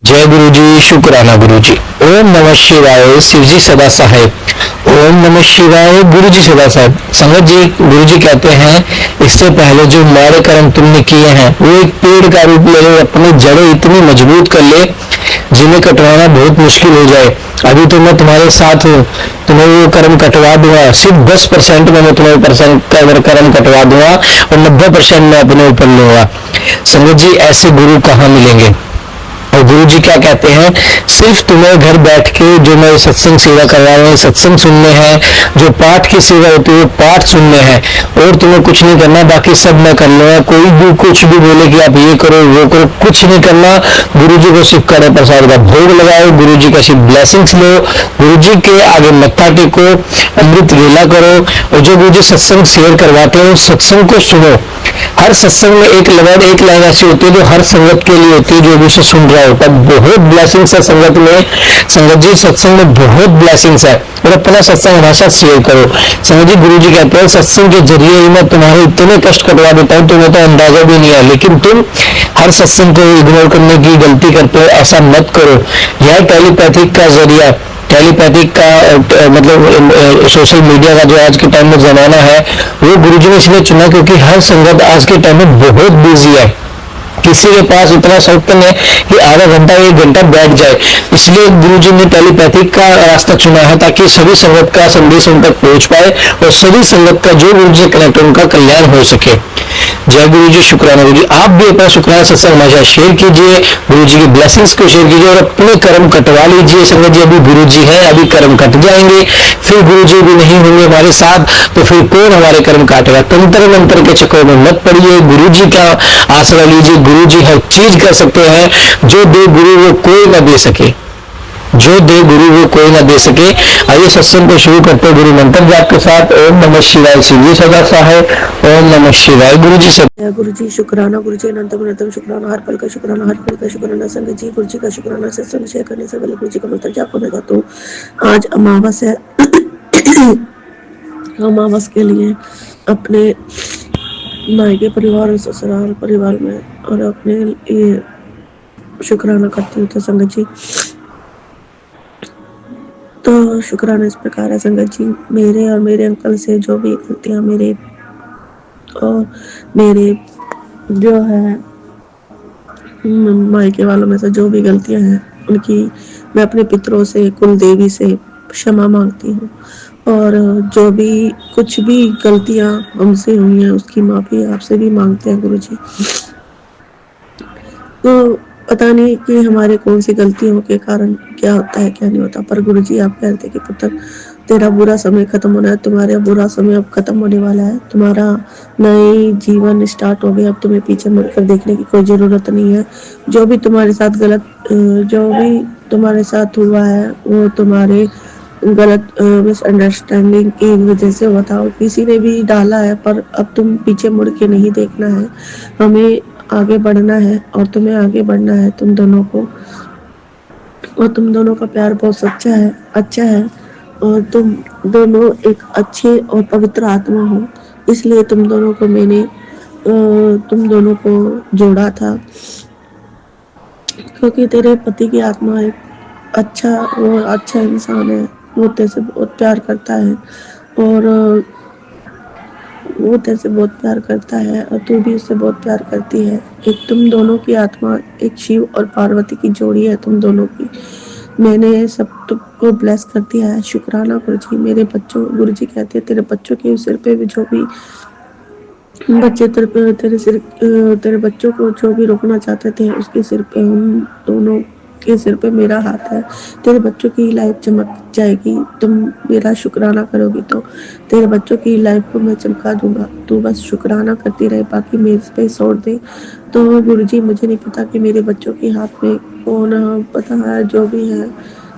जय गुरु जी, शुक्राना गुरु जी। ओम नमः शिवाय, शिव जी सदा साहेब। ओम नमः शिवाय, गुरु जी सदा साहेब। संगत जी, गुरु जी कहते हैं इससे पहले जो माड़े कर्म तुमने किए हैं वो एक पेड़ का रूप ले ले, अपनी जड़ें इतनी मजबूत कर ले जिन्हें कटवाना बहुत मुश्किल हो जाए। अभी तो मैं तुम्हारे साथ हूँ, तुम्हें वो कर्म कटवा दूंगा। सिर्फ 10% में मैं तुम्हें कर्म कटवा दूंगा और 90% मैं अपने ऊपर लूंगा। संगत जी, ऐसे गुरु कहाँ मिलेंगे? और गुरु जी क्या कहते हैं, सिर्फ तुम्हें घर बैठ के जो मैं सत्संग सेवा करवा रहा हूँ, सत्संग सुनने हैं, जो पाठ की सेवा होती है वो पाठ सुनने हैं, और तुम्हें कुछ नहीं करना, बाकी सब मैं कर लूंगा। कोई भी कुछ भी बोले कि आप ये करो वो करो, कुछ नहीं करना। गुरु जी को सिर्फ कड़े प्रसाद का भोग लगाओ, गुरु जी का सिर्फ ब्लेसिंग्स लो, गुरु जी के आगे मत्था टेको, अमृत वेला करो, और जो गुरु जी सत्संग शेयर करवाते हैं उस सत्संग को सुनो। हर सत्संग में एक लाइन ऐसी होती है जो हर संगत के लिए होती है, जो भी उसे सुन रहा होता है। बहुत ब्लेसिंग्स है संगत में। संगत जी, सत्संग में बहुत ब्लेसिंग्स है, और अपना सत्संग हमारे साथ शेयर करो। संगत जी, गुरु जी कहते हैं सत्संग के जरिए ही मैं तुम्हारे इतने कष्ट कटवा देता हूँ, तुम्हें तो अंदाजा भी नहीं है, लेकिन तुम हर सत्संग को इग्नोर करने की गलती करते हो। ऐसा मत करो। यह टेलीपैथिक का जरिया, टेलीपैथिक का मतलब सोशल मीडिया का जो आज के टाइम में जमाना है, वो गुरुजी ने इसलिए चुना क्योंकि हर संगत आज के टाइम में बहुत बिजी है। किसी के पास इतना शौक है कि आधा घंटा 1 घंटा बैठ जाए, इसलिए गुरुजी ने टेलीपैथिक का रास्ता चुना है, ताकि सभी संगत का संदेश उन तक पहुंच पाए और सभी संगत का जो गुरु जी कनेक्ट उनका कल्याण हो सके। जय गुरु जी, शुक्राना गुरु जी। आप भी अपना शुक्राना सत्संग हमारे शेयर कीजिए, गुरु जी की ब्लेसिंग्स को शेयर कीजिए और अपने कर्म कटवा लीजिए। संगत जी, अभी गुरु जी हैं, अभी कर्म कट जाएंगे, फिर गुरु जी भी नहीं होंगे हमारे साथ, तो फिर कौन हमारे कर्म काटेगा? तंत्र मंत्र के चक्कर में मत पड़िए, गुरु जी का आसरा लीजिए। गुरु जी हर चीज कर सकते हैं, जो दे गुरु वो कोई ना दे सके, जो दे गुरु वो कोई ना दे सके। आइए सत्संग को शुरू करते हैं गुरु मंत्र जाप के साथ। ओम नमः शिवाय, शिव जी सदा साहेब। ओम नमः शिवाय, गुरु जी सब। गुरु जी शुक्राना, गुरु जी अनंतम अनंतम शुक्राना, हर पल का शुक्राना, हर पल का शुक्राना। संगत जी, गुरु जी का शुक्राना सत्संग शेयर करने से पहले गुरु जी का मंत्र जाप करने जाता हूँ। आज अमावस है। अमावस के लिए अपने मायके परिवार और ससुराल परिवार में और अपने लिए शुक्राना करती हूँ। तो संगत जी, तो शुक्राना इस प्रकार है संगत जी, मेरे और मेरे अंकल से जो भी गलतियाँ मेरे और मेरे जो है मायके वालों में से जो भी गलतियां हैं उनकी मैं अपने पितरों से, कुल देवी से क्षमा मांगती हूँ, और जो भी कुछ भी गलतियां हमसे हुई हैं उसकी माफी आपसे भी मांगते हैं गुरु जी। तो पता नहीं कि हमारे कौन सी गलतियों के कारण क्या होता है क्या नहीं होता, पर गुरु जी आप कहते कि पुत्र तेरा बुरा समय खत्म होना है, तुम्हारा बुरा समय अब खत्म होने वाला है, तुम्हारा नई जीवन स्टार्ट हो गया, अब तुम्हें पीछे मुड़कर देखने की कोई जरूरत नहीं है। जो भी तुम्हारे साथ जो भी तुम्हारे साथ हुआ है वो तुम्हारे गलत मिसअंडरस्टैंडिंग की वजह से हुआ था, और किसी ने भी डाला है, पर अब तुम पीछे मुड़ के नहीं देखना है, हमें आगे बढ़ना है और तुम्हें आगे बढ़ना है तुम दोनों को। और तुम दोनों का प्यार बहुत सच्चा है, अच्छा है, और तुम दोनों एक अच्छे और पवित्र आत्मा हो, इसलिए तुम दोनों को मैंने तुम दोनों को जोड़ा था, क्योंकि तेरे पति की आत्मा एक वो अच्छा इंसान है, वो तेरे से बहुत प्यार करता है, और वो तेरे से बहुत प्यार करता है और तू भी उससे बहुत प्यार करती है। एक तुम दोनों की आत्मा एक शिव और पार्वती की जोड़ी है तुम दोनों की। मैंने सब को ब्लेस कर दिया है। शुक्राना गुरु जी। मेरे बच्चों, गुरु जी कहते हैं तेरे बच्चों के सिर पे भी जो भी बच्चे तेरे बच्चों को जो भी रोकना चाहते थे उसके सिर पे, हम दोनों के सिर पे मेरा हाथ है। तेरे बच्चों की लाइफ चमक जाएगी, तुम मेरा शुक्राना करोगी तो तेरे बच्चों की लाइफ को मैं चमका दूंगा। तू बस शुक्राना करती रहे, बाकी मेरे पे छोड़ दे। तो गुरुजी, मुझे नहीं पता कि मेरे बच्चों के हाथ में कौन है, पता है जो भी है,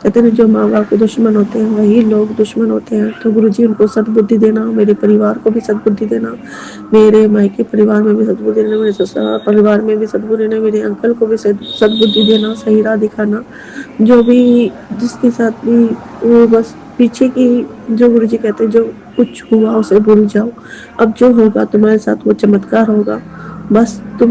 कहते हैं जो माँ बाप के दुश्मन होते हैं वही लोग दुश्मन होते हैं। तो गुरुजी उनको सद्बुद्धि देना, मेरे परिवार को भी सद्बुद्धि देना, मेरे मायके परिवार में भी सद्बुद्धि देना, मेरे ससुराल परिवार में भी सद्बुद्धि देना, मेरे अंकल को भी सद्बुद्धि देना, सही राह दिखाना। जो भी जिसके साथ भी वो बस पीछे की, जो गुरुजी कहते हैं जो कुछ हुआ उसे भूल जाओ, अब जो होगा तुम्हारे साथ वो चमत्कार होगा। बस तुम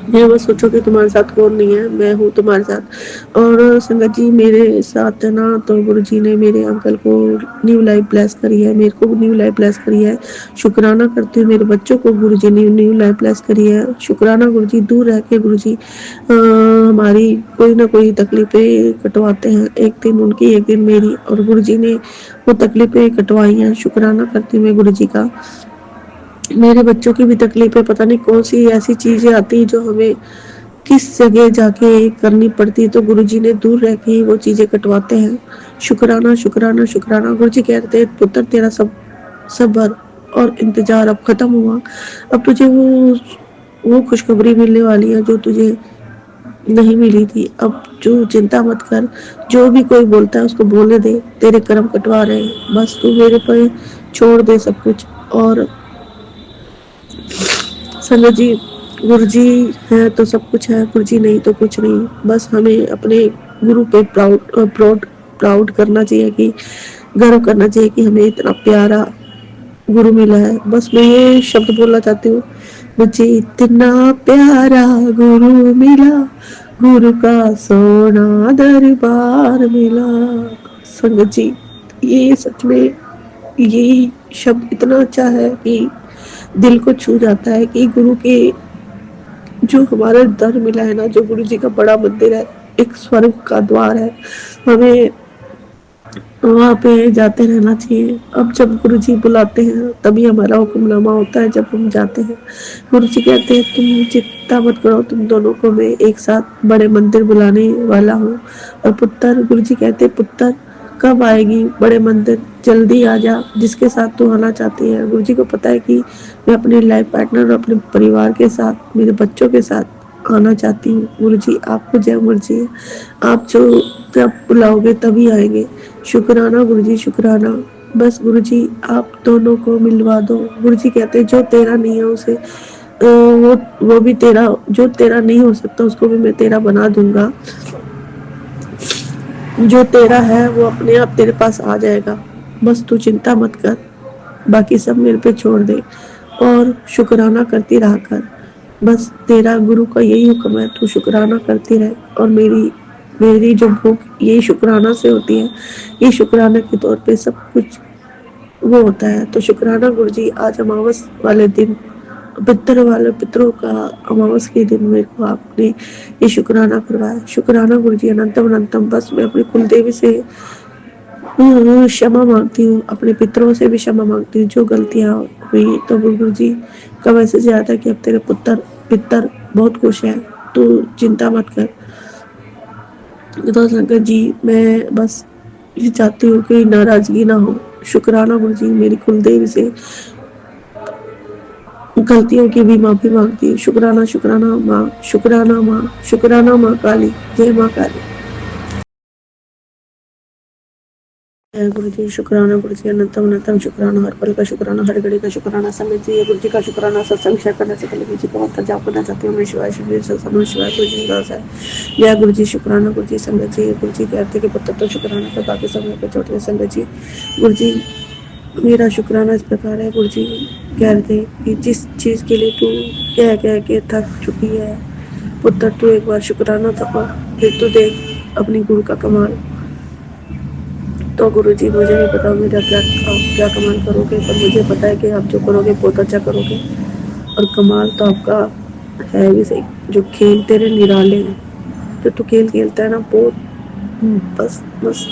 मैं बस सोचो कि तुम्हारे साथ कौन नहीं है, मैं हूँ तुम्हारे साथ। और संगत जी मेरे साथ है ना, तो गुरु जी ने मेरे अंकल को न्यू लाइफ ब्लेस करी है, मेरे को न्यू लाइफ ब्लेस करी है। शुक्राना करती हूँ, मेरे बच्चों को गुरु जी ने न्यू लाइफ ब्लेस करी है। शुक्राना गुरु जी, दूर रह के गुरु जी हमारी कोई ना कोई तकलीफें कटवाते हैं, एक दिन उनकी एक दिन मेरी, और गुरु जी ने वो तकलीफें कटवाई हैं। शुक्राना करती हूँ मैं गुरु जी का। मेरे बच्चों की भी तकलीफें, पता नहीं कौन सी ऐसी चीजें आती जो हमें किस जगह जाके करनी पड़ती है, तो गुरुजी ने दूर रह के ही वो चीजें कटवाते हैं। शुक्राना शुक्राना शुक्राना। गुरुजी कहते हैं पुत्र तेरा सब सब्र और इंतजार अब खत्म हुआ, अब तुझे वो खुशखबरी मिलने वाली है जो तुझे नहीं मिली थी। अब जो चिंता मत कर, जो भी कोई बोलता है उसको बोलने दे, तेरे कर्म कटवा रहे हैं, बस तू मेरे पे छोड़ दे सब कुछ। और संगत जी, गुरु जी है तो सब कुछ है, गुरु जी नहीं तो कुछ नहीं। बस हमें अपने गुरु पे प्राउड करना चाहिए, कि गर्व करना चाहिए कि हमें इतना प्यारा गुरु मिला है। बस मैं ये शब्द बोलना चाहती हूँ, मुझे इतना प्यारा गुरु मिला, गुरु का सोना दरबार मिला। संगत जी, ये सच में यही शब्द इतना अच्छा है कि दिल को छू जाता है, कि गुरु के जो हमारा दर मिला है ना, जो गुरु जी का बड़ा मंदिर है, एक स्वर्ग का द्वार है, हमें वहाँ पे जाते रहना चाहिए। अब जब गुरु जी बुलाते हैं तभी हमारा हुक्मनामा होता है, जब हम जाते हैं। गुरु जी कहते हैं तुम चिंता मत करो, तुम दोनों को मैं एक साथ बड़े मंदिर बुलाने वाला हूँ। और पुत्र, गुरु जी कहते हैं पुत्र कब आएगी बड़े मंदिर, जल्दी आ जा, जिसके साथ तू आना चाहती है। गुरु जी को पता है कि मैं अपने लाइफ पार्टनर और अपने परिवार के साथ, मेरे बच्चों के साथ आना चाहती हूँ। गुरु जी आपको जय मर्जी है, आप जो जब बुलाओगे तभी आएंगे। शुक्राना गुरु जी शुक्राना। बस गुरु जी आप दोनों को मिलवा दो। गुरु जी कहते हैं जो तेरा नहीं है उसे वो भी तेरा, जो तेरा नहीं हो सकता उसको भी मैं तेरा बना दूंगा। जो तेरा है वो अपने आप तेरे पास आ जाएगा, बस तू चिंता मत कर, बाकी सब मेरे पे छोड़ दे और शुक्राना करती रहा कर। बस तेरा गुरु का यही हुक्म है, तू शुक्राना करती रहे। और मेरी जो भूख यही शुक्राना से होती है, ये शुक्राना के तौर पे सब कुछ वो होता है। तो शुक्राना गुरु जी, आज अमावस वाले दिन, पितरों का अमावस के दिन मेरे को आपने ये शुक्राना करवाया। शुक्राना गुरु जी अनंतम अनंतम। बस मैं अपनी कुल देवी से क्षमा मांगती हूँ, अपने पितरों से भी क्षमा मांगती हूँ जो गलतियाँ हुई। तो गुरु जी का मैसेज आया था कि अब तेरे पितर बहुत खुश है, तू चिंता मत कर। तो संगत जी मैं बस ये चाहती हूँ कि नाराजगी ना हो। शुक्राना गुरु जी, मेरी कुलदेवी से गलतियों की भी माफी मांगती हूँ। शुक्राना शुक्राना माँ, शुक्राना माँ, शुक्राना माँ काली, जय माँ काली। गुरु जी शुक्राना गुरु जी अनंतम अनंतम शुक्राना, हर पल का शुक्राना, हर घड़ी का शुक्राना। समय जी गुरु जी का शुक्राना। सत्संग शेयर करने से पहले गुरु जी का मंत्र जाप करना चाहती हूँ। शिवाय शिव सत्संग शिवाय गुरु जी का है। जय गुरु जी शुक्राना गुरु जी। संगत जी, गुरु जी कहते कि पुत्र तो शुक्राना कर, बाकी समय पे छोटे। संगत जी, गुरु जी मेरा शुक्राना इस प्रकार है। गुरु जी कहते कि जिस चीज के लिए तू कह के थक चुकी है पुत्र, तू एक बार शुक्राना थका, फिर तू देख अपनी गुरु का कमाल। तो गुरु जी मुझे नहीं पता मेरा क्या कमाल करोगे, पर मुझे पता है कि आप जो करोगे बहुत अच्छा करोगे। और कमाल तो आपका है भी सही, जो खेल तेरे निराले हैं, जो तू खेल खेलता है ना, बहुत बस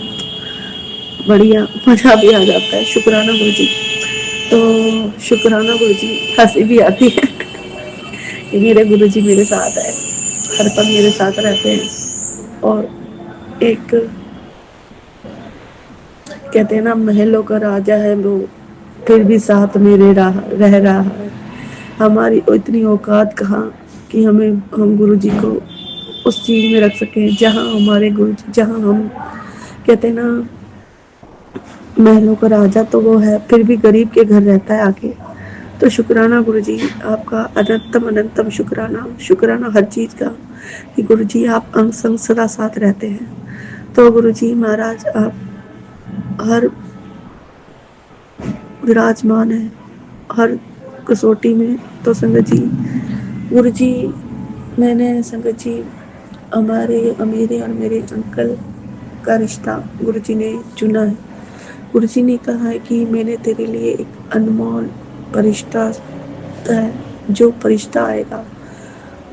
बढ़िया, मजा भी आ जाता है। शुक्राना गुरु जी। तो शुक्राना गुरु जी, हंसी भी आती है कि मेरे गुरु जी मेरे साथ है, हर पल मेरे साथ रहते हैं। और एक कहते हैं ना, महलों का राजा है वो, फिर भी साथ मेरे रह रहा है। हमारी इतनी औकात कहाँ कि हम गुरु जी को उस चीज में रख सके जहाँ हमारे गुरु जी, जहाँ हम कहते हैं ना, महलों का राजा तो वो है, फिर भी गरीब के घर रहता है आके। तो शुक्राना गुरु जी आपका अनंतम अनंतम शुक्राना। शुक्राना हर चीज का कि गुरु जी आप अंग संग सदा साथ रहते हैं। तो गुरु जी महाराज आप हर विराजमान है हर कसौटी में। तो संगत जी, गुरु जी میں نے संगत जी मेरे और मेरे अंकल का रिश्ता गुरु जी ने चुना है। गुरु जी ने कहा है कि मैंने तेरे लिए एक अनमोल रिश्ता है, जो रिश्ता आएगा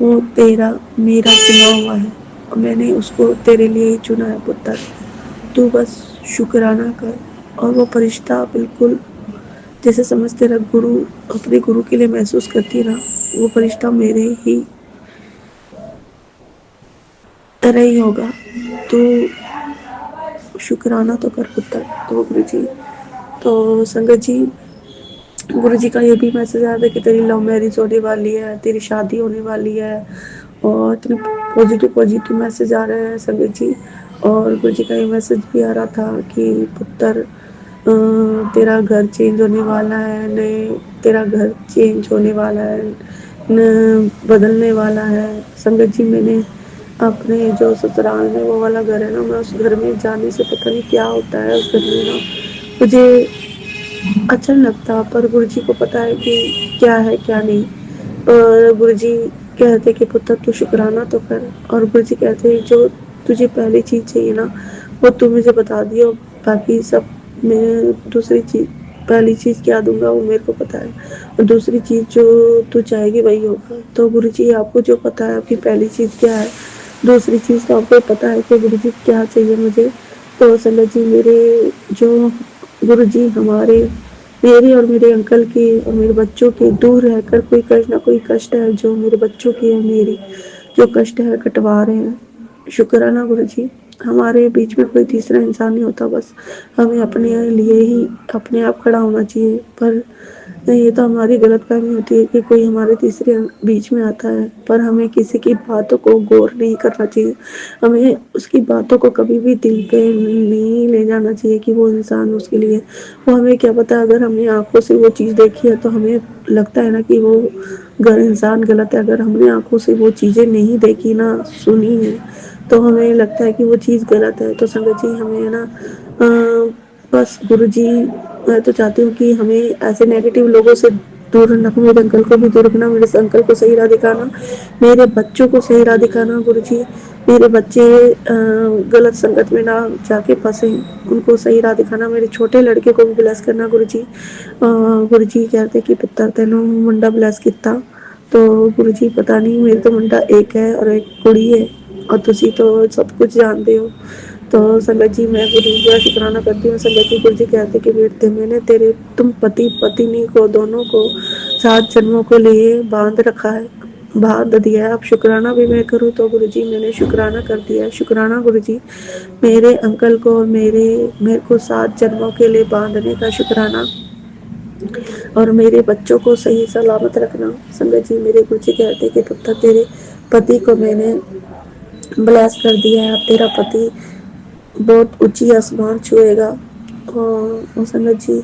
वो तेरा मेरा चुना हुआ है और मैंने उसको तेरे लिए ही चुना है पुत्र। तू बस शुक्राना कर और वो फरिश्ता बिल्कुल जैसे समझ तेरा गुरु अपने गुरु के लिए महसूस करती है ना, वो फरिश्ता मेरे ही तरह ही होगा। तू शुक्राना तो कर पुत्र। तो गुरु जी, तो संगत जी, गुरु जी का ये भी मैसेज आया था कि तेरी लव मैरिज होने वाली है, तेरी शादी होने वाली है और इतने पॉजिटिव मैसेज आ रहे हैं संगत जी। और गुरु जी का ये मैसेज भी आ रहा था कि पुत्र तेरा घर चेंज होने वाला है, नए तेरा घर चेंज होने वाला है, बदलने वाला है। संगत जी, मैंने अपने जो ससुराल में वो वाला घर है ना, मैं उस घर में जाने से पता नहीं क्या होता है उस घर में ना, मुझे अच्छा नहीं लगता, पर गुरु जी को पता है कि क्या है क्या नहीं। और गुरु जी कहते कि पुत्र तू शुक्राना तो कर, और गुरु जी कहते जो तुझे पहली चीज़ चाहिए ना वो तू मुझे बता दियो, बाकी सब मैं दूसरी चीज़, पहली चीज़ क्या दूंगा वो मेरे को पता है और दूसरी चीज़ जो तू चाहेगी वही होगा। तो गुरु जी आपको जो पता है आपकी पहली चीज़ क्या है, दूसरी चीज़ तो आपको पता है कि गुरु जी क्या चाहिए मुझे। तो संगत जी, मेरे जो गुरु जी हमारे मेरे और मेरे अंकल की और मेरे बच्चों के दूर रहकर कोई कष्ट ना कोई कष्ट है जो मेरे बच्चों की है, मेरी जो कष्ट है कटवा रहे हैं। शुक्राना गुरु जी, हमारे बीच में कोई तीसरा इंसान नहीं होता, बस हमें अपने लिए ही अपने आप खड़ा होना चाहिए। पर ये तो हमारी गलतफहमी होती है कि कोई हमारे तीसरे बीच में आता है, पर हमें किसी की बातों को गौर नहीं करना चाहिए, हमें उसकी बातों को कभी भी दिल पे नहीं ले जाना चाहिए कि वो इंसान उसके लिए, वो हमें क्या पता, अगर हमने आंखों से वो चीज़ देखी है तो हमें लगता है ना कि वो इंसान गलत है। अगर हमने आंखों से वो चीज़ें नहीं देखी ना सुनी है तो हमें लगता है कि वो चीज़ गलत है। तो संगत जी, हमें है ना बस गुरु जी, मैं तो चाहती हूँ कि हमें ऐसे नेगेटिव लोगों से दूर रखना, मेरे अंकल को भी दूर रखना, मेरे अंकल को सही राह दिखाना, मेरे बच्चों को सही राह दिखाना गुरु जी। मेरे बच्चे गलत संगत में ना जाके फंसे, उनको सही राह दिखाना, मेरे छोटे लड़के को भी ब्लेस करना गुरु जी। गुरु जी कहते कि पुत्र तेनों मुंडा ब्लेस किता, तो गुरु जी पता नहीं, मेरे तो मुंडा एक है और एक कुड़ी है और तुसी तो सब कुछ जानते हो। तो संगत जी, मैं गुरु जी का शुक्राना करती हूँ। संगत जी, गुरु जी कहते कि बेटे मैंने तेरे तुम पति पत्नी को दोनों को 7 जन्मों को लिए बांध रखा है, बांध दिया है। अब शुक्राना भी मैं करूँ तो गुरु जी मैंने शुक्राना कर दिया है। शुक्राना गुरु जी, मेरे अंकल को मेरे को 7 जन्मों के लिए बांधने का शुक्राना, और मेरे बच्चों को सही सलामत रखना। संगत जी, मेरे गुरु जी कहते कि पुत्र तेरे पति को मैंने ब्लेस कर दिया है, अब तेरा पति बहुत ऊंची आसमान छुएगा। और संगत जी,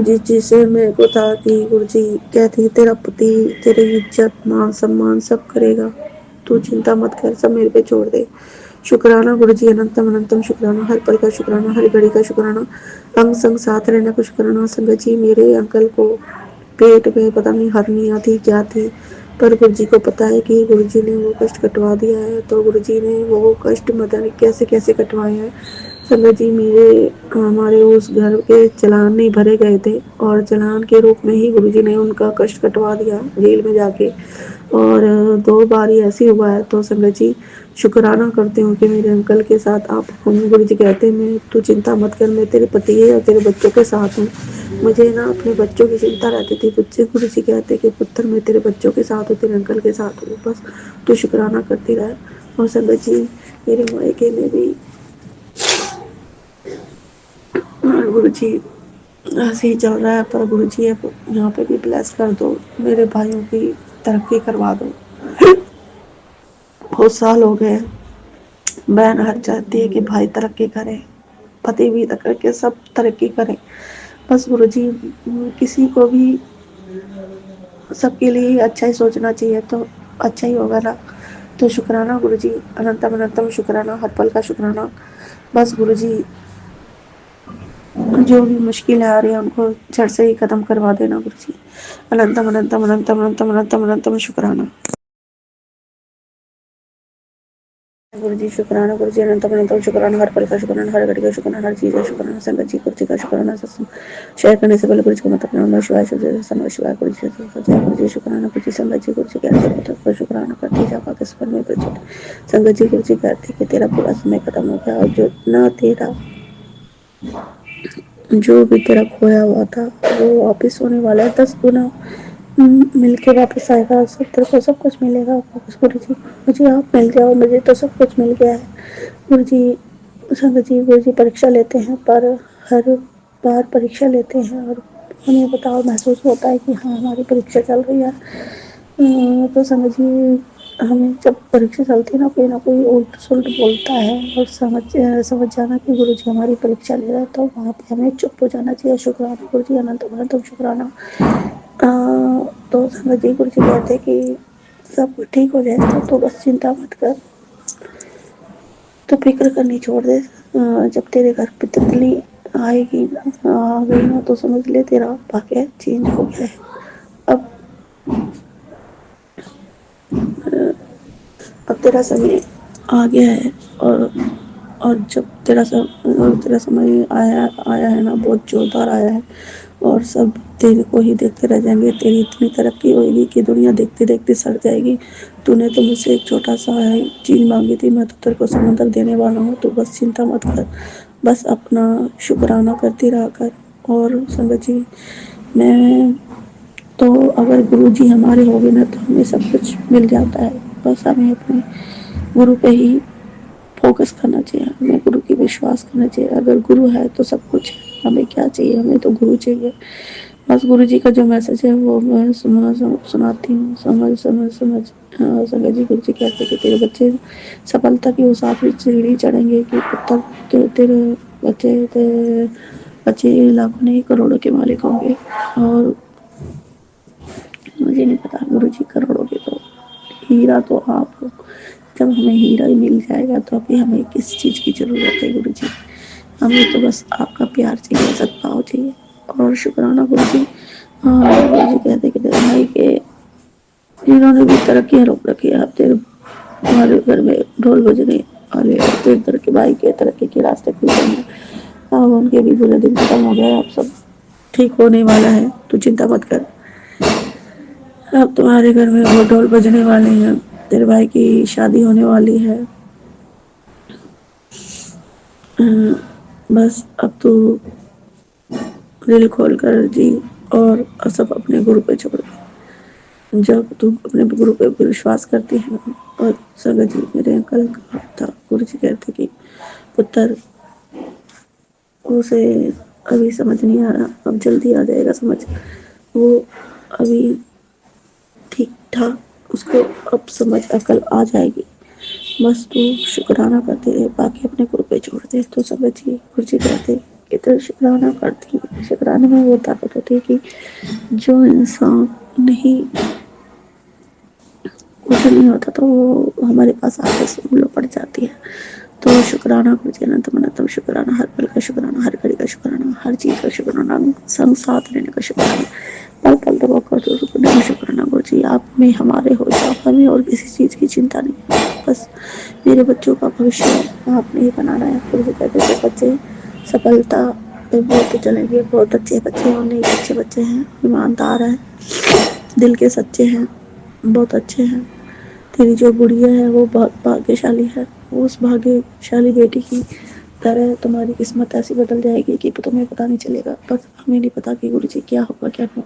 जिस जिसे मेरे को था कि गुरु जी कहते तेरा पति तेरी इज्जत मान सम्मान सब करेगा, तू चिंता मत कर, सब मेरे पे छोड़ दे। शुक्राना गुरु जी, अनंतम अनंतम शुक्राना, हर पल का शुक्राना, हर घड़ी का शुक्राना, अंग संग साथ रहने का शुक्राना। संगत जी, मेरे अंकल को पेट में पता नहीं हरनियाँ थी क्या थी, पर गुरु जी को पता है कि गुरु जी ने वो कष्ट कटवा दिया है। तो गुरु जी ने वो कष्ट मतलब कैसे कैसे कटवाए हैं। संगत जी, मेरे हमारे उस घर के चालान नहीं भरे गए थे और चालान के रूप में ही गुरु जी ने उनका कष्ट कटवा दिया जेल में जाके, और 2 बार ही ऐसे हुआ है। तो संगत जी, शुक्राना करती हूँ कि मेरे अंकल के साथ आप हम। गुरु जी कहते हैं मैं तू चिंता मत कर, मैं तेरे पति है और तेरे बच्चों के साथ हूँ। मुझे ना अपने बच्चों की चिंता रहती थी, मुझसे गुरु जी कहते कि पुत्र मैं तेरे बच्चों के साथ हूँ, तेरे अंकल के साथ हूँ, बस तू शुक्राना करती रहे। और संगत जी, मेरे मायके में भी गुरु जी ऐसे ही चल रहा है, पर गुरु जी यहाँ पे भी ब्लेस कर दो, मेरे भाइयों की तरक्की करवा दो। बहुत साल हो गए, बहन हर चाहती है कि भाई तरक्की करे, पति भी करके सब तरक्की करें, बस गुरु जी किसी को भी सबके लिए अच्छा ही सोचना चाहिए तो अच्छा ही होगा ना। तो शुक्राना गुरु जी, अनंतम अनंतम शुक्राना, हर पल का शुक्राना। बस गुरु जी, जो भी मुश्किलें आ रही है उनको झट से ही खत्म करवा देना गुरु जी। अनंतम अनंतम अनंतम अनंतम अनंतम अनंतम शुक्राना। गुरु जी शुक्राना, गुरु जी अनंत अनंत शुक्राना, हर पल का शुक्राना, हर घड़ी का शुक्राना, हर चीज का शुक्राना, संगत जी गुरु जी का शुक्राना। सत्संग शेयर करने से पहले गुरु जी को मत अपना नमः शिवाय नमः शिवाय गुरु जी गुरु जी शुक्राना, गुरु जी संगत जी गुरु जी कहते हैं शुक्राना करते जा पाकिस्तान में प्रचुर संगत जी गुरु जी कहते कि तेरा पूरा समय खत्म हो गया और जो ना तेरा जो भी तेरा खोया हुआ था वो वापिस होने वाला है 10 गुना मिलके वापस आएगा। सब तेरे को सब कुछ मिलेगा वापस। गुरु जी मुझे आप मिल जाओ, मुझे तो सब कुछ मिल गया है। गुरु जी संगत जी गुरु जी परीक्षा लेते हैं, पर हर बार परीक्षा लेते हैं और हमें बताओ महसूस होता है कि हाँ हमारी परीक्षा चल रही है। तो संगत जी हमें जब परीक्षा चलती है ना कोई उल्ट सुलट बोलता है और समझ जाना कि गुरु जी हमारी परीक्षा ले रहे हैं, तो वहाँ पे हमें चुप हो जाना चाहिए। शुक्राना गुरु जी अनंत अनंत शुक्राना। तो संगत जी गुरु जी कहते कि सब ठीक हो जाएगा, तो बस चिंता मत कर, तो फिक्र करनी छोड़ दे। जब तेरे घर पे तितली आएगी आ गई ना, तो समझ ले तेरा भाग्य चेंज हो गया है। अब तेरा समय आ गया है और जब तेरा समय आया है ना, बहुत जोरदार आया है और सब तेरे को ही देखते रह जाएंगे। तेरी इतनी तरक्की होगी कि दुनिया देखते देखते सड़ जाएगी। तूने तो मुझसे एक छोटा सा चीज मांगी थी, मैं तो तेरे को समंदर देने वाला हूँ। तो बस चिंता मत कर, बस अपना शुक्राना करती रहा कर। और संगत जी मैं तो अगर गुरु जी हमारे हो गए ना, तो हमें सब कुछ मिल जाता है। बस हमें अपने गुरु पे ही फोकस करना चाहिए, हमें गुरु की विश्वास करना चाहिए। अगर गुरु है तो सब कुछ है। हमें क्या चाहिए, हमें तो गुरु चाहिए। बस गुरु जी का जो मैसेज है वो मैं सुनाती हूँ। समझ संगत जी गुरु जी कहते कि तेरे बच्चे सफलता की उस आखिरी सीढ़ी चढ़ेंगे कि पुत्र तेरे बच्चे लाखों नहीं करोड़ों के मालिक होंगे। और मुझे नहीं पता गुरु जी करोड़ों के, तो हीरा तो आप हो। जब हमें हीरा ही मिल जाएगा तो अभी हमें किस चीज़ की ज़रूरत है गुरु जी। हमें तो बस आपका प्यार चाहिए, सद्भाव चाहिए। और शुक्राना गुरु जी। गुरु जी कहते कि तेरे भाई के इन्होंने भी तरक्की रोक रखी है। अब तेरे तुम्हारे घर में ढोल बजने वाले, तेरे घर के भाई के तरक्की के रास्ते खुल गए। अब उनके भी बुरे दिन खत्म हो गए, अब सब ठीक होने वाला है, तो चिंता मत कर। अब तुम्हारे घर में वो ढोल बजने वाले हैं, तेरे भाई की शादी होने वाली है। बस अब तू दिल खोल कर जी और सब अपने गुरु पे छोड़ दे। जब तू अपने गुरु पे विश्वास करती है ना, और संगत जी मेरे अंकल का था, गुरु जी कहते कि पुत्र उसे अभी समझ नहीं आ रहा, अब जल्दी आ जाएगा समझ। वो अभी ठीक ठाक उसको अब समझ अकल आ जाएगी। बस तू शुक्राना करते रहे, बाकी अपने गुरु पे छोड़ दे। तो समझिए गुरु जी कहते कि तो शुक्राना करती है। शुक्राने में वो ताकत होती है कि जो इंसान नहीं कुछ नहीं होता तो वो हमारे पास आके सुन पड़ जाती है। तो शुक्राना गुरु जी अनंत अनंत शुक्राना, हर पल का शुक्राना, हर घड़ी का शुक्राना, हर चीज़ का शुक्राना, संग साथ रहने का शुक्राना, पल पल दबा कर तो शुक्राना। गुरु जी आप में हमारे हो जाओ, हमें और किसी चीज़ की चिंता नहीं, बस मेरे बच्चों का भविष्य आपने ही बनाना है। गुरु जी कहते थे बच्चे सफलता पे बोलते चलेंगे, बहुत अच्छे बच्चे हैं, उन्हें अच्छे बच्चे हैं, ईमानदार हैं, दिल के सच्चे हैं, बहुत अच्छे हैं। तेरी जो गुड़िया है वो बहुत भाग्यशाली है। उस भाग्यशाली बेटी की तरह तुम्हारी किस्मत ऐसी बदल जाएगी कि तुम्हें पता नहीं चलेगा। पर हमें नहीं पता कि गुरु जी क्या होगा क्या नहीं।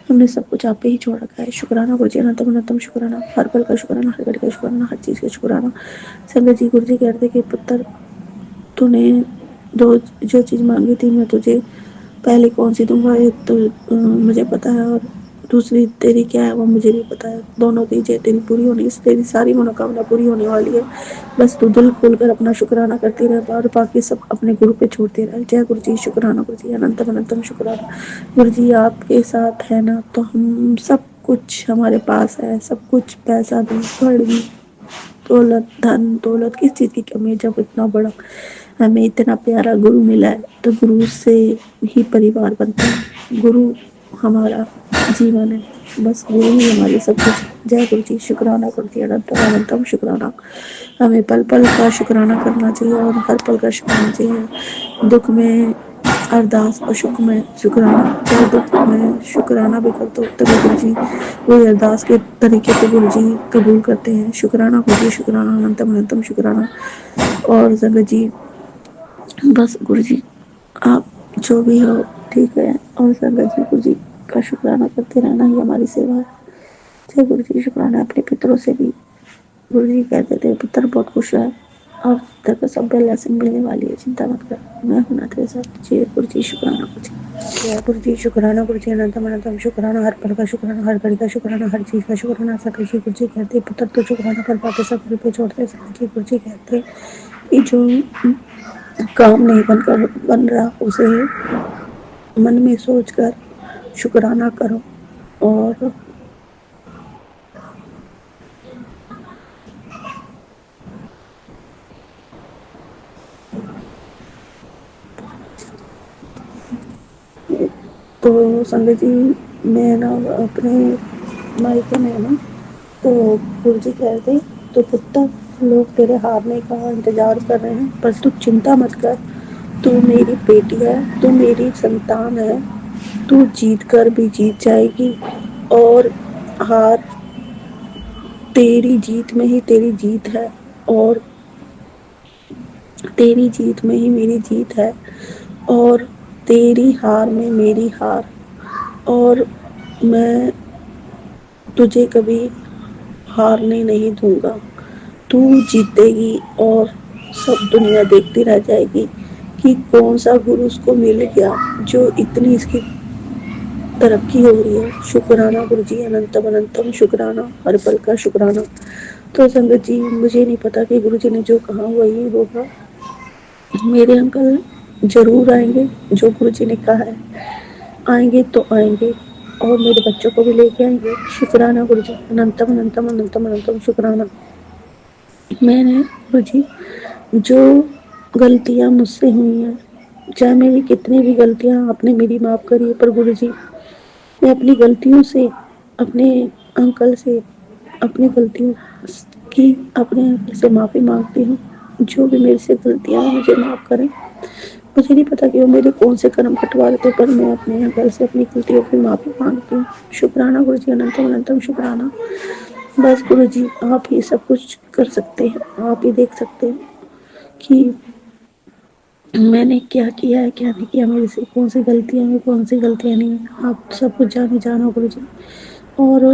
हमने सब कुछ आप पे ही छोड़ रखा है। शुक्राना गुरु जी अनंतम अनंतम शुक्राना, हर पल का शुक्राना, हर घड़ी का शुक्राना, हर चीज़ का शुक्राना। संगत जी गुरु जी कहते कि पुत्र तूने जो चीज़ मांगी थी मैं तुझे पहले कौन सी दूंगा ये तो मुझे पता है, और दूसरी तेरी क्या है वो मुझे भी पता है। दोनों चीज़ें तेरी पूरी होनी, तेरी सारी मनोकामना पूरी होने वाली है। बस तू दिल खोल कर अपना शुक्राना करती रह और बाकी सब अपने गुरु पे छोड़ते रहे। जय गुरु जी। शुक्राना गुरु जी अनंतम अनंतम शुक्राना। गुरु जी आपके साथ है ना तो हम सब कुछ हमारे पास है, सब कुछ पैसा भी, घर भी, दौलत, धन दौलत, किस चीज़ की कमी है। जब इतना बड़ा हमें इतना प्यारा गुरु मिला है तो गुरु से ही परिवार बनता है। गुरु हमारा जीवन है। बस गुरु ही हमारे सब कुछ। जय गुरु जी। शुक्राना करती है, अनंतम अनंतम शुक्राना। हमें पल पल का शुक्राना करना चाहिए और हर पल का शुक्राना चाहिए। दुख में अरदास और सुख में शुक्राना। चाहे दुख में शुक्राना भी कर दो तभी गुरु जी वही अरदास के तरीके को गुरु जी कबूल करते हैं। शुक्राना गुरु जी, शुक्राना, अनंतम अनंतम शुक्राना। और संगत जी, बस गुरु जी आप जो भी हो ठीक है, और संगत जी गुरु जी का शुक्राना करते रहना ही हमारी सेवा है। जय गुरु जी। शुक्राना। अपने पितरों से भी गुरु जी कहते थे पुत्र बहुत खुश है और तेरे को सब ब्लेसिंग मिलने वाली है, चिंता मत कर, मैं हूं ना तेरे साथ। जय गुरु जी। शुक्राना गुरु जी। जय गुरु जी। शुक्राना गुरु जी, अनंतम अनंतम शुक्राना। हर पल का शुक्राना, हर घड़ी का शुक्राना, हर चीज का शुक्राना। सकल जी गुरु जी कहते पुत्र तो शुक्राना कर पाते सब पे छोड़ते। सकल जी गुरु जी कहते कि जो काम नहीं बन रहा उसे मन में सोच कर शुक्राना करो। और तो संगत जी मैं ना अपने मायके में ना, तो गुरु जी कहते तो पुत्र लोग तेरे हारने का इंतजार कर रहे हैं, पर तू चिंता मत कर, तू मेरी बेटी है, तू मेरी संतान है, तू जीत कर भी जीत जाएगी। और हार तेरी जीत में ही तेरी जीत है, और तेरी जीत में ही मेरी जीत है, और तेरी हार में मेरी हार। और मैं तुझे कभी हारने नहीं दूंगा, तू जीतेगी। और सब दुनिया देखती रह जाएगी कि कौन सा गुरु उसको मिल गया जो इतनी इसकी तरक्की हो रही है। शुक्राना गुरु जी, अनंतम अनंतम शुक्राना, हर पल का शुक्राना। तो संगत जी मुझे नहीं पता कि गुरु जी ने जो कहा वही होगा। मेरे अंकल जरूर आएंगे, जो गुरु जी ने कहा है आएंगे तो आएंगे, और मेरे बच्चों को भी लेके आएंगे। शुक्राना गुरु जी, अनंतम अनंतम अनंतम अनंतम शुक्राना। मैंने गुरु जी जो गलतियां मुझसे हुई हैं, चाहे मेरी कितनी भी गलतियां आपने मेरी माफ करी है, पर गुरु जी मैं अपनी गलतियों से, अपने अंकल से, अपनी गलतियों की अपने अंकल से माफ़ी मांगती हूँ। जो भी मेरे से गलतियाँ हैं मुझे माफ़ करें। मुझे नहीं पता कि वो मेरे कौन से कर्म कटवा रहे थे, पर मैं अपने अंकल से अपनी गलतियों की माफ़ी मांगती हूँ। शुक्राना गुरु जी, अनंतम अनंतम शुक्राना। बस गुरु जी आप ही सब कुछ कर सकते हैं, आप ही देख सकते हैं कि मैंने क्या किया है क्या नहीं किया, मेरे से कौन सी गलतियां हैं कौन सी गलतियां नहीं है। आप सब कुछ जानो गुरु जी। और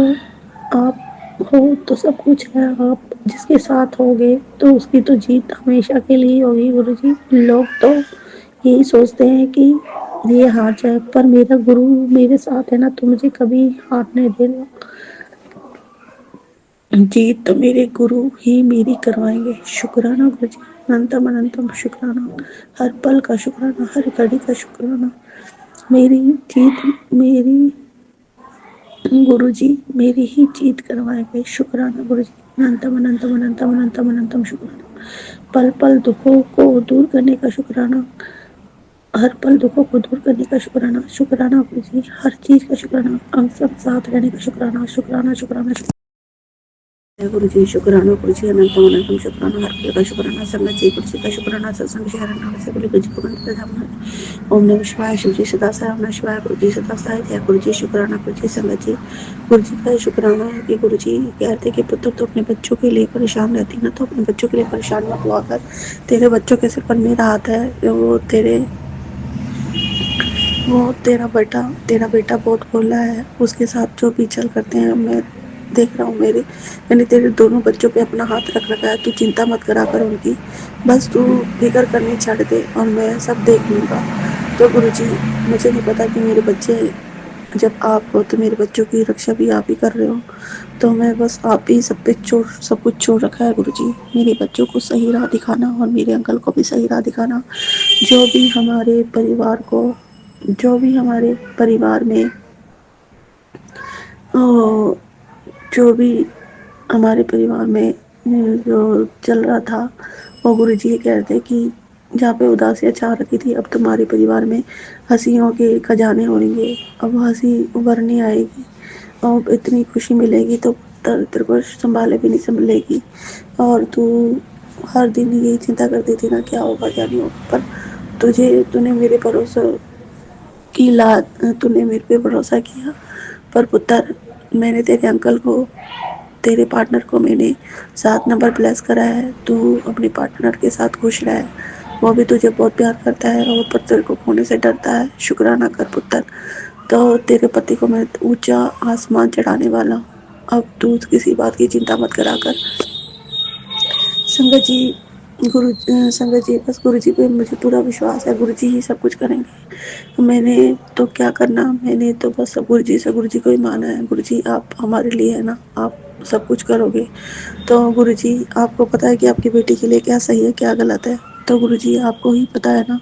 आप हो तो सब कुछ है, आप जिसके साथ होगे तो उसकी तो जीत हमेशा के लिए होगी गुरु जी। लोग तो यही सोचते हैं कि ये हार जाए, पर मेरा गुरु मेरे साथ है ना, तो मुझे कभी हारने देना। जीत तो मेरे गुरु ही मेरी करवाएंगे। शुक्राना गुरु जी, अनंतम अनंतम शुक्राना, हर पल का शुक्राना, हर घड़ी का शुक्राना। मेरी जीत मेरी गुरु जी मेरी ही जीत करवाएंगे। शुक्राना गुरु जी, अनंतम अनंतम अनंतम अनंतम अनंतम शुक्राना। पल पल दुखों को दूर करने का शुक्राना, हर पल दुखों को दूर करने का शुक्राना। शुक्राना गुरु जी, हर चीज का शुक्राना, हम सब साथ रहने का शुक्राना। शुक्राना शुक्राना शुक्राना गुरु जी। शुक्राना गुरु जी, अनंतम अनंतम शुक्राना, हर पल का शुक्राना। संगत जी गुरु जी का शुक्राना, सत्संग शरण से बोले गुरु जी को बंद कर। ओम नमः शिवाय, शिव जी सदा साय, ओम नमः शिवाय, गुरु जी सदा साय। जय गुरु जी। शुक्राना गुरु जी। संगत जी गुरु जी का शुक्राना है कि गुरु जी कहते कि पुत्र तो अपने बच्चों के लिए परेशान रहती ना, तो अपने बच्चों के लिए परेशान मत हुआ कर। तेरे बच्चों के सिर पर मेरा हाथ है, वो तेरा बेटा बहुत भोला है, उसके साथ जो भी चल करते हैं मैं देख रहा हूँ। मैंने तेरे दोनों बच्चों पे अपना हाथ रख रखा है, तू चिंता मत करा कर उनकी, बस तू फिक्र करनी छोड़ दे और मैं सब देख लूँगा। तो गुरुजी मुझे नहीं पता कि मेरे बच्चे, जब आप हो तो मेरे बच्चों की रक्षा भी आप ही कर रहे हो, तो मैं बस आप ही सब कुछ छोड़ रखा है गुरुजी। मेरे बच्चों को सही राह दिखाना और मेरे अंकल को भी सही राह दिखाना। जो भी हमारे परिवार में जो भी हमारे परिवार में जो चल रहा था, वो गुरु जी कहते कि जहाँ पे उदासियाँ छा रखी थी, अब तुम्हारे परिवार में हंसियों के खजाने होंगे, अब हंसी उभरने आएगी, और इतनी खुशी मिलेगी तो तेरे को संभाले भी नहीं संभले गी। और तू हर दिन यही चिंता करती थी ना क्या होगा क्या नहीं होगा, पर तूने मेरे भरोसा की तूने मेरे पे भरोसा किया। पर पुत्र, मैंने तेरे अंकल को, तेरे पार्टनर को मैंने 7 नंबर प्लेस करा है। तू अपने पार्टनर के साथ खुश रहे, वो भी तुझे बहुत प्यार करता है और पर तेरे को खोने से डरता है। शुक्राना कर पुत्र। तो तेरे पति को मैं ऊंचा आसमान चढ़ाने वाला हूँ। अब तू किसी बात की चिंता मत करा कर। संगत जी, संगत जी, बस गुरु जी पे मुझे पूरा विश्वास है, गुरु जी ही सब कुछ करेंगे। मैंने तो क्या करना, मैंने तो बस गुरु जी को ही माना है। गुरु जी आप हमारे लिए है ना, आप सब कुछ करोगे। तो गुरु जी आपको पता है कि आपकी बेटी के लिए क्या सही है क्या गलत है। तो गुरु जी आपको ही पता है ना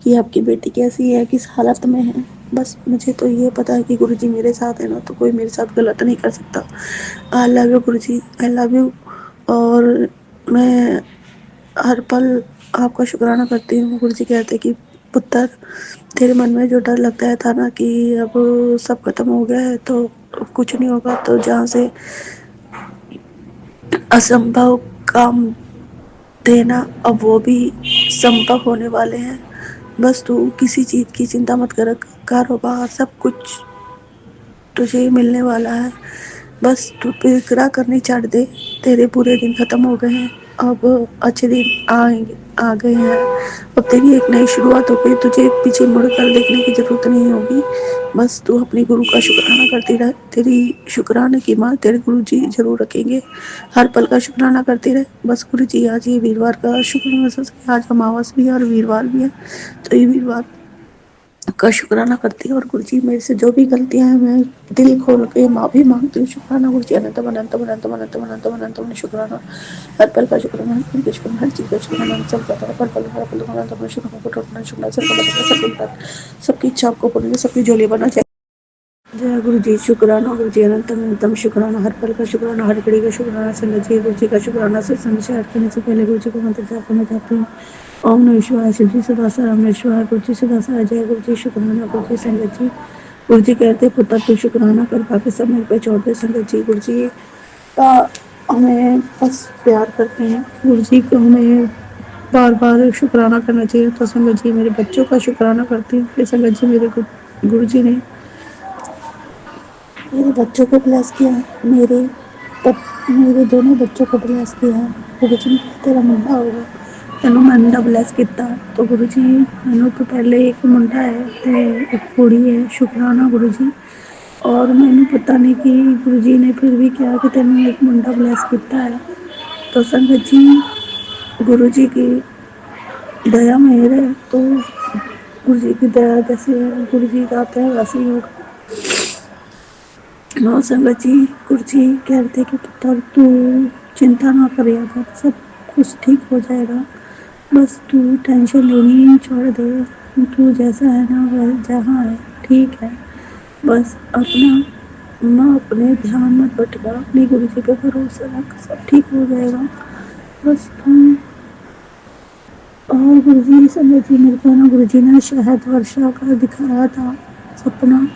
कि आपकी बेटी कैसी है, किस हालत में है। बस मुझे तो ये पता है कि गुरु जी मेरे साथ है ना, तो कोई मेरे साथ गलत नहीं कर सकता। I love you Guru ji, I love you. और मैं हर पल आपका शुक्राना करती हूँ। गुरु जी कहते कि पुत्र, तेरे मन में जो डर लगता है था ना कि अब सब खत्म हो गया है तो कुछ नहीं होगा, तो जहाँ से असंभव काम देना अब वो भी संभव होने वाले हैं। बस तू किसी चीज़ की चिंता मत कर, कारोबार सब कुछ तुझे मिलने वाला है। बस तू फिक्रा करनी छोड़ दे, तेरे बुरे दिन खत्म हो गए हैं, अब अच्छे दिन आ गए हैं। अब तेरी एक नई शुरुआत हो गई, तुझे पीछे मुड़ कर देखने की जरूरत नहीं होगी। बस तू अपने गुरु का शुक्राना करती रहे, तेरी शुक्राने की माँ तेरे गुरु जी जरूर रखेंगे। हर पल का शुक्राना करती रहे। बस गुरु जी आज ये वीरवार का शुक्र, आज अमावस भी है और वीरवार भी है, तो ये वीरवार का शुक्राना करती है। और गुरु जी मेरे से जो भी गलतियां हैं मैं दिल खोल के माफी मांगती हूँ। शुक्राना गुरु जी, अनंत अनंत अनंत अनंत अनंत अनंत अनंत शुक्राना। हर पल का शुक्राना, हर पल का शुक्राना, हर चीज का शुक्राना, सब का हर पल हर पल अनंत अपना शुक्राना को टोटना शुक्राना सबकी इच्छा आपको पूरी, सबकी झोली बना चाहिए। जय गुरु जी, शुक्राना गुरु जी, अनंतम अनंतम शुक्राना, हर पल का शुक्राना, हर घड़ी का शुक्राना। संगत जी, गुरु जी का शुक्राना से संशय करने से पहले गुरु जी को मंत्र जाप करना चाहती हूँ। ओम नमः शिवाय, शिव जी सदा राम नमः शिवाय, गुरु जी सदा जय गुरु जी, शुक्राना गुरु जी। संगत जी, गुरु जी कहते पुत्र तू शुक्राना कर, बाकी सब मेरे पे छोड़ दे। संगत जी, गुरु जी का हमें बस प्यार करते हैं, गुरु जी को हमें बार बार शुक्राना करना चाहिए। तो संगत जी मेरे बच्चों का शुक्राना करती हूँ कि संगत जी मेरे गुरु जी ने मेरे बच्चों को ब्लेस किया है, मेरे दोनों बच्चों को ब्लेस किया है। गुरु जी तेरा मुंडा होगा, तेनों मैं मुंडा ब्लेस किया। तो गुरु जी मैनू तो पहले एक मुंडा है ते एक कुड़ी है। शुक्राना गुरु जी। और मैनू पता नहीं कि गुरु जी ने फिर भी क्या कि तेनों एक मुंडा ब्लेस किया है। तो संगत जी गुरु जी की दया मेहर है, तो गुरु जी की दया जैसे गुरु जी चाहते हैं वैसे ही होगा। नो संगत जी, गुरु जी कहते कि पुत्र तू चिंता ना करिया कर, सब कुछ ठीक हो जाएगा। बस तू टेंशन लेनी छोड़ दे, तू जैसा है ना वह जहाँ है ठीक है। बस अपने ध्यान मत भटका, अपने गुरु जी पे भरोसा रख, सब ठीक हो जाएगा। बस तू और गुरु जी संगत जी मेरे को ना गुरु जी ने शहद वर्षा का दिखाया था सपना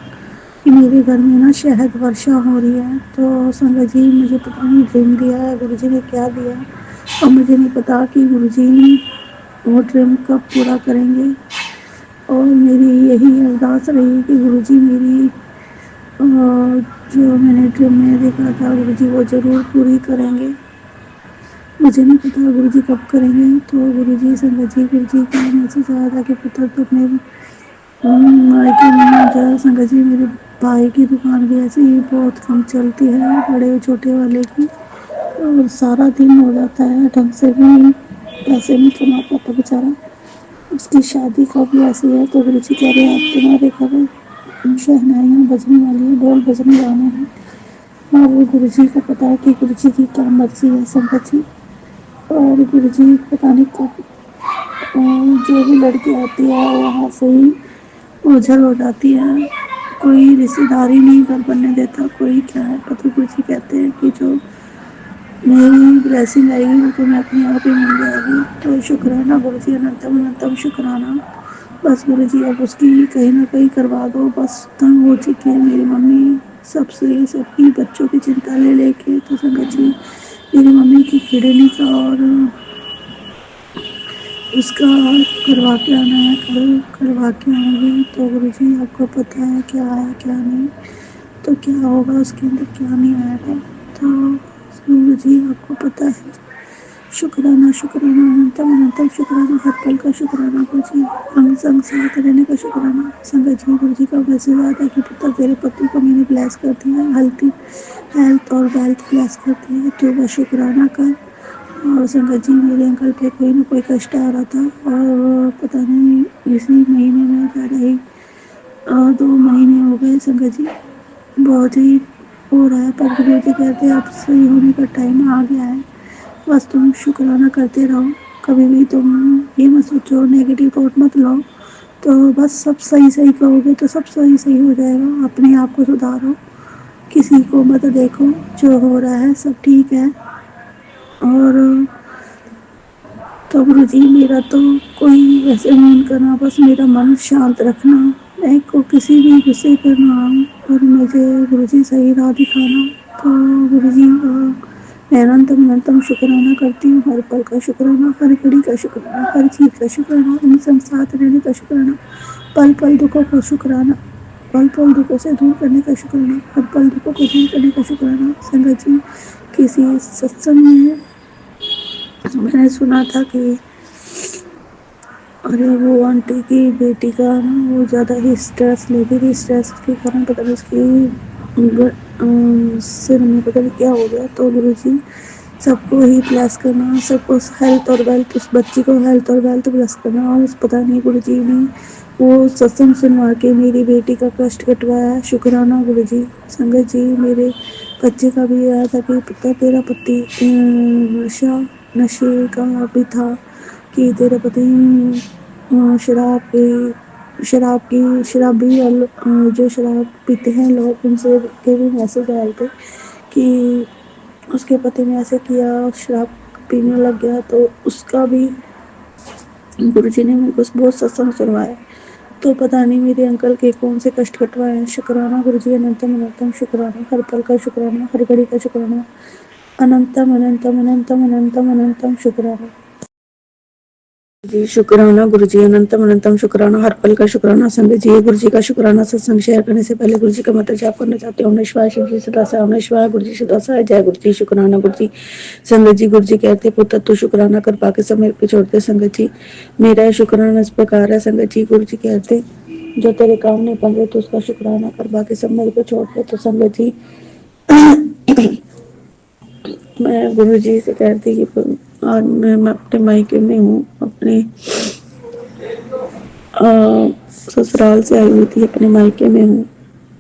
कि मेरे घर में ना शहद वर्षा हो रही है। तो संगत जी मुझे पता नहीं ड्रीम दिया है गुरु जी ने क्या दिया, और मुझे नहीं पता कि गुरु जी वो ड्रीम कब पूरा करेंगे। और मेरी यही अरदास रही कि गुरु जी मेरी जो मैंने ड्रीम में देखा था गुरु जी वो ज़रूर पूरी करेंगे। मुझे नहीं पता गुरु जी कब करेंगे। तो गुरु जी संगत जी गुरु जी का मैसेज आया था कि पुत्र तो अपने मायके में जा। संगत जी मेरे भाई की दुकान भी ऐसे ही बहुत कम चलती है, बड़े छोटे वाले की, और सारा दिन हो जाता है, ढंग से भी पैसे नहीं कमा पाता बेचारा। उसकी शादी का भी ऐसी है। तो गुरु जी कह रहे हैं आप तुम्हारे घर शहनाइयाँ बजने वाली है, ढोल बजने वाले हैं। हाँ, वो गुरु जी को पता है कि गुरु जी की क्या मर्जी है संगत जी। और गुरु जी पता नहीं कब जो भी लड़की आती है वहाँ से ही ओझल हो जाती है, कोई रिश्तेदारी नहीं घर बनने देता, कोई क्या है। पति गुरु जी कहते हैं कि जो मेरी ब्लेसिंग आएगी वो तो मैं अपने आप ही मिल जाएगी। तो शुक्राना गुरु जी, अनंतम अनंतम शुक्राना। बस गुरु जी अब उसकी कहीं ना कहीं करवा दो, बस तंग हो चुकी है मेरी मम्मी सबकी बच्चों की चिंता ले लेके तो संगत जी मेरी मम्मी की किडनी का और उसका करवा के आना है, कल करवा के आऊँगी। तो गुरु जी आपको पता है क्या है क्या नहीं, तो क्या होगा उसके अंदर क्या नहीं आएगा, तो गुरु जी आपको पता है। शुक्राना शुक्राना अनंतम अनंतम शुक्राना, हर पल का शुक्राना गुरु जी, हम संग साथ रहने का शुक्राना। संगत जी गुरु जी का मैसेज आता है कि पुत्र तेरे पति को मैंने ब्लेस कर दिया है, हेल्थ और वेल्थ ब्लेस कर दिया है, तो बस शुक्राना कर। और संगत जी मेरे अंकल पे कोई ना कोई कष्ट आ रहा था और पता नहीं इसी महीने में ज़्यादा ही 2 महीने हो गए संगत जी, बहुत ही हो रहा है, पर गुरु जी कहते हैं अब सही होने का टाइम आ गया है, बस तुम शुक्राना करते रहो, कभी भी तुम ये मत सोचो, नेगेटिव थॉट मत लो, तो बस सब सही सही कहोगे तो सब सही सही हो जाएगा। अपने आप को सुधारो, किसी को मत देखो, जो हो रहा है सब ठीक है। और तो गुरु जी मेरा तो कोई वैसे नहीं करना, बस मेरा मन शांत रखना, मैं को किसी भी गुस्से पर ना आऊँ और मुझे गुरु जी सही राह दिखाना। तो गुरु जी मैं अनंतम शुक्राना करती हूँ, हर पल का शुक्राना, हर घड़ी का शुक्राना, हर चीज़ का शुक्राना, इन सब साथ रहने का शुक्राना, पल पल दुखों को शुक्राना, पल पल दुखों से दूर करने का शुक्राना, हर पल दुखों को दूर करने का शुक्राना। संगत जी किसी सत्संग में मैंने सुना था कि अरे वो आंटी की बेटी का ना वो ज़्यादा ही स्ट्रेस लेती थी, स्ट्रेस के कारण पता नहीं उसकी सिर में पता नहीं क्या हो गया। तो गुरु जी सबको ही ब्लेस करना, सबको हेल्थ और वेल्थ, उस बच्ची को हेल्थ और वेल्थ ब्लेस करना। और पता नहीं गुरु जी ने वो सत्संग सुनवा के मेरी बेटी का कष्ट कटवाया, शुक्राना गुरु जी। संगत जी मेरे बच्चे का भी आया था कि पुत्र तेरा पति नशे का भी था, कि तेरे पति शराबी जो शराब पीते हैं लोग, उनसे के भी मैसेज आए थे कि उसके पति ने ऐसे किया, शराब पीने लग गया, तो उसका भी गुरुजी ने मेरे को बहुत सत्संग सुनवाया। तो पता नहीं मेरे अंकल के कौन से कष्ट कटवाए हैं। शुक्राना गुरुजी, अनंतम अनंतम शुक्राना, हर पल का शुक्राना, हर घड़ी का शुक्राना, अनंतम अनंतम अनंतम अनंतम अनंतम शुक्राना जी। शुक्राना गुरुजी, अनंतम अनंतम शुक्राना, हर पल का शुक्राना। संगत जी गुरुजी का शुक्राना सत्संग शेयर करने से पहले गुरुजी का मंत्र जाप करना चाहते हैं। ओम नमः शिवाय, शिव जी सदा से, ओम नमः शिवाय, गुरुजी सदा से, जय गुरुजी। शुक्राना गुरुजी। संगत जी गुरुजी कहते पुत्र तू शुक्राना कर पाके सब मेरे पे छोड़ते। संगत जी मेरा शुक्राना इस प्रकार है। संगत जी गुरुजी कहते जो तेरे काम नहीं बन रहे तो उसका शुक्राना कर बाकी सब मेरे पे छोड़ दे। तो संगत जी मैं गुरु जी से कहती कि आज मैं अपने मायके में हूँ, अपने ससुराल से आई हुई थी, अपने मायके में हूँ।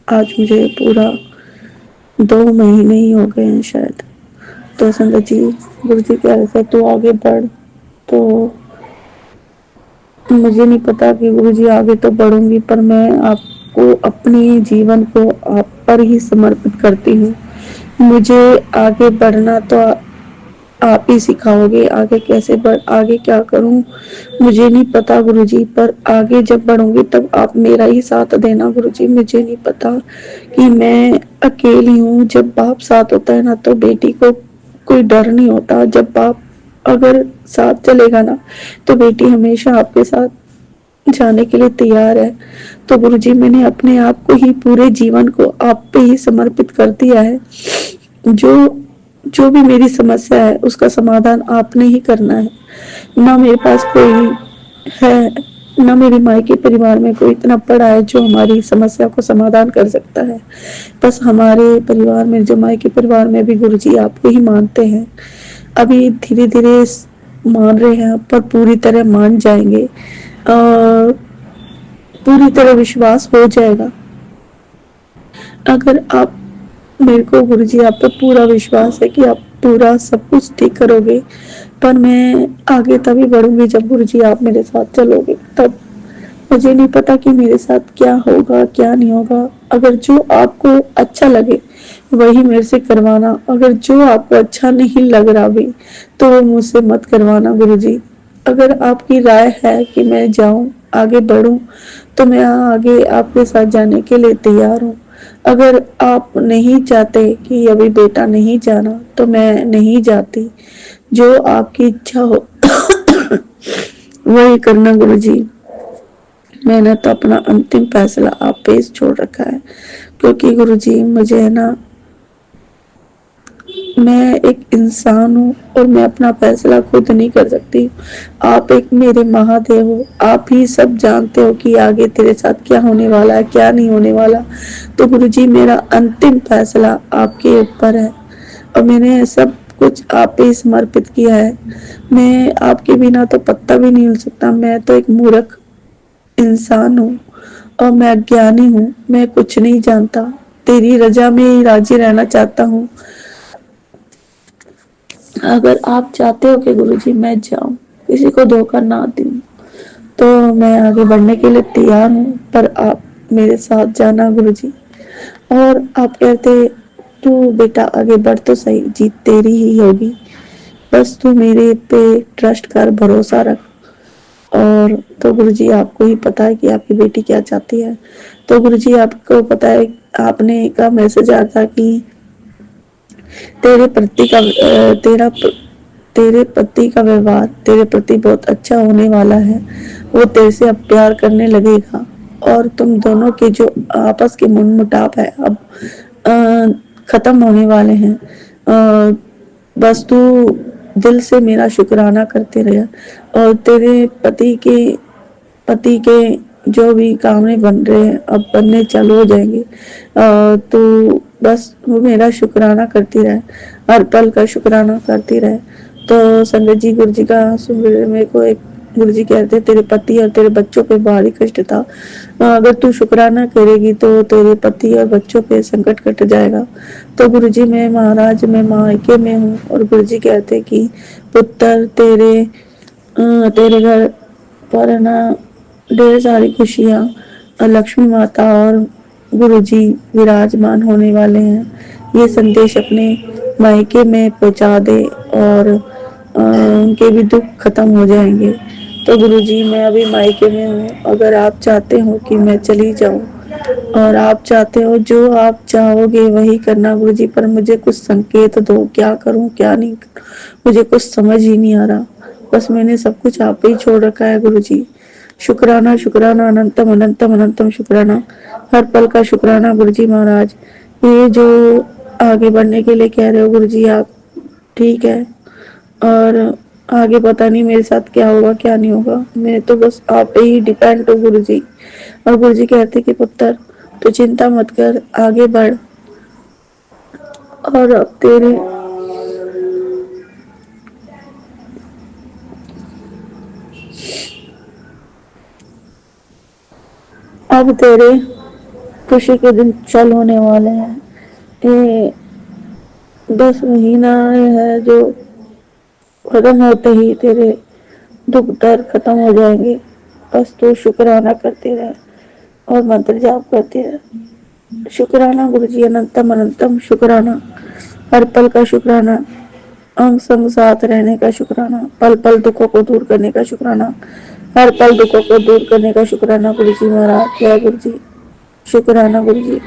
आज मुझे पूरा 2 महीने ही हो गए हैं शायद। तो संगत जी गुरु जी कह रहे थे तू आगे बढ़, तो मुझे नहीं पता कि गुरु जी आगे तो बढ़ूंगी, पर मैं आपको अपने जीवन को आप पर ही समर्पित करती हूँ। मुझे आगे बढ़ना तो आप ही सिखाओगे, आगे कैसे बढ़, आगे क्या करूं मुझे नहीं पता गुरुजी, पर आगे जब बढ़ूंगी तब आप मेरा ही साथ देना गुरुजी। मुझे नहीं पता कि मैं अकेली हूँ, जब बाप साथ होता है ना तो बेटी को कोई डर नहीं होता, जब बाप अगर साथ चलेगा ना तो बेटी हमेशा आपके साथ जाने के लिए तैयार है। तो गुरुजी मैंने अपने आप को ही, पूरे जीवन को आप पे ही समर्पित कर दिया है। जो भी मेरी समस्या है उसका समाधान आपने ही करना है। ना मेरे पास कोई है, ना मेरे मायके परिवार में कोई इतना बड़ा है जो हमारी समस्या को समाधान कर सकता है। बस हमारे परिवार में, जो मायके परिवार में भी गुरुजी आपको ही मानते हैं। अभी धीरे धीरे मान रहे हैं, पर पूरी तरह मान जाएंगे, पूरी तरह विश्वास हो जाएगा। अगर आप मेरे को गुरुजी आप पे पूरा विश्वास है कि आप पूरा सब कुछ ठीक करोगे, पर मैं आगे तभी बढ़ूंगी जब गुरुजी आप मेरे साथ चलोगे। तब मुझे नहीं पता कि मेरे साथ क्या होगा क्या नहीं होगा। अगर जो आपको अच्छा लगे वही मेरे से करवाना, अगर जो आपको अच्छा नहीं लग रहा भी तो वो मुझसे मत करवाना गुरुजी। अगर आपकी राय है कि मैं जाऊं, आगे बढ़ूं, तो मैं आगे आपके साथ जाने के लिए तैयार हूँ। اگر آپ نہیں چاہتے کہ ابھی بیٹا نہیں جانا تو میں نہیں جاتی، جو آپ کی اچھا ہو وہی کرنا گروجی۔ میں نے تو اپنا انتم فیصلہ آپ پہ چھوڑ رکھا ہے، کیونکہ گروجی مجھے ہے نا، میں ایک انسان ہوں اور میں اپنا فیصلہ خود نہیں کر سکتی۔ آپ ایک میرے مہادیو ہو، آپ ہی سب جانتے ہو کہ آگے تیرے ساتھ کیا ہونے والا ہے، کیا نہیں ہونے والا۔ تو گروجی میرا انتم فیصلہ آپ کے اوپر ہے اور میں نے سب کچھ آپ پہ سمرپت کیا ہے۔ میں آپ کے بنا تو پتا بھی نہیں ہل سکتا، میں تو ایک مورکھ انسان ہوں اور میں اگیانی ہوں، میں کچھ نہیں جانتا، تیری رضا میں ہی راضی رہنا چاہتا ہوں۔ اگر آپ چاہتے ہو کہ گروجی میں جاؤں، کسی کو دھوکہ نہ دوں، تو میں آگے بڑھنے کے لیے تیار ہوں، پر آپ میرے ساتھ جانا گروجی۔ اور آپ کہتے تو بیٹا آگے بڑھ تو صحیح، جیت تیری ہی ہوگی، بس تو میرے پہ ٹرسٹ کر، بھروسہ رکھ۔ اور تو گروجی آپ کو ہی پتا ہے کہ آپ کی بیٹی کیا چاہتی ہے۔ تو گروجی آپ کو پتا ہے، آپ نے کا میسج آیا تھا کہ تیرے پتی کا ویوہار تیرے پتی بہت اچھا ہونے والا ہے، وہ تیرے سے اب پیار کرنے لگے گا اور تم دونوں کے جو آپس کے من مٹاپ ہے اب ختم ہونے والے ہیں۔ بس تو دل سے میرا شکرانہ کرتے رہے اور تیرے پتی کے جو بھی کامنے بن رہے ہیں اب بننے چالو ہو جائیں گے۔ تو بس وہ میرا شکرانہ کرتی رہے، ہر پل کا شکرانہ کرتی رہے۔ تو سنگت جی گروجی کا میرے کو ایک گروجی کہتے تیرے پتی اور تیرے بچوں پہ بھاری کشٹ تھا، اگر تو شکرانہ کرے گی تو تیرے پتی اور بچوں پہ سنکٹ کٹ جائے گا۔ تو گروجی میں مہاراج میں مائکے میں ہوں اور گروجی کہتے کہ پتر تیرے گھر پر نا ڈھیر ساری خوشیاں لکشمی ماتا اور گروجی وراجمان ہونے والے ہیں۔ یہ سندیش اپنے مائکے میں پہنچا دے اور ان کے بھی دکھ ختم ہو جائیں گے۔ تو گروجی میں ابھی مائکے میں ہوں، اگر آپ چاہتے ہو کہ میں چلی جاؤں اور آپ چاہتے ہو جو آپ چاہو گے وہی کرنا گروجی، پر مجھے کچھ سنکیت دو، کیا کروں کیا نہیں کروں، مجھے کچھ سمجھ ہی نہیں آ رہا، بس میں نے سب کچھ آپ پہ ہی چھوڑ رکھا ہے گروجی۔ شکرانہ شکرانہ اننتم اننتم اننتم شکرانہ، ہر پل کا شکرانہ گروجی مہاراج۔ یہ جو آگے بڑھنے کے لیے کہہ رہے ہو گروجی آپ، ٹھیک ہے، اور آگے پتا نہیں میرے ساتھ کیا ہوگا کیا نہیں ہوگا، میں تو بس آپ پہ ہی ڈیپینڈ ہوں گروجی۔ اور گروجی کہتے کہ پتر تو چنتا مت کر، آگے بڑھ اور اب تیرے خوشی کے دن چل ہونے والے ہیں، کہ 10 مہینہ ہے جو ختم ہوتے ہی تیرے دکھ درد ختم ہو جائیں گے، بس تو شکرانہ کرتے رہے اور منتر جاپ کرتے رہے۔ شکرانہ گروجی اننتم اننتم شکرانہ، ہر پل کا شکرانہ، انگ سنگ ساتھ رہنے کا شکرانہ، پل پل دکھوں کو دور کرنے کا شکرانہ، ہر پل دکھوں کو دور کرنے کا شکرانہ گروجی مہاراج۔ جے گروجی، شکرانہ گروجی۔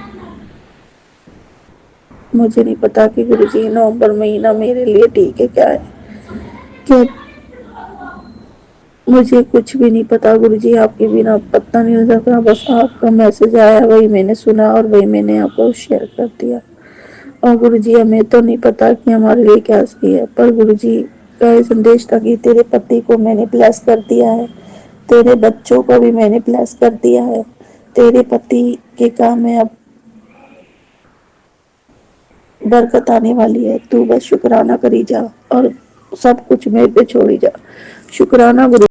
مجھے نہیں پتا کہ گروجی نومبر مہینہ میرے لیے ٹھیک ہے کیا ہے، کہ مجھے کچھ بھی نہیں پتا گروجی، آپ کے بنا پتہ نہیں ہو سکتا، بس آپ کا میسج آیا وہی میں نے سنا اور وہی میں نے آپ کو شیئر کر دیا۔ اور گروجی ہمیں تو نہیں پتا کہ ہمارے لیے کیا صحیح ہے، پر گروجی کا یہ سندیش تھا کہ تیرے پتی کو میں نے بلیس کر دیا ہے، تیرے بچوں کو بھی میں نے بلیس کر دیا ہے، تیرے پتی کے کام میں اب برکت آنے والی ہے، تو بس شکرانہ کری جا اور سب کچھ میرے پہ چھوڑی جا۔ شکرانہ گروجی۔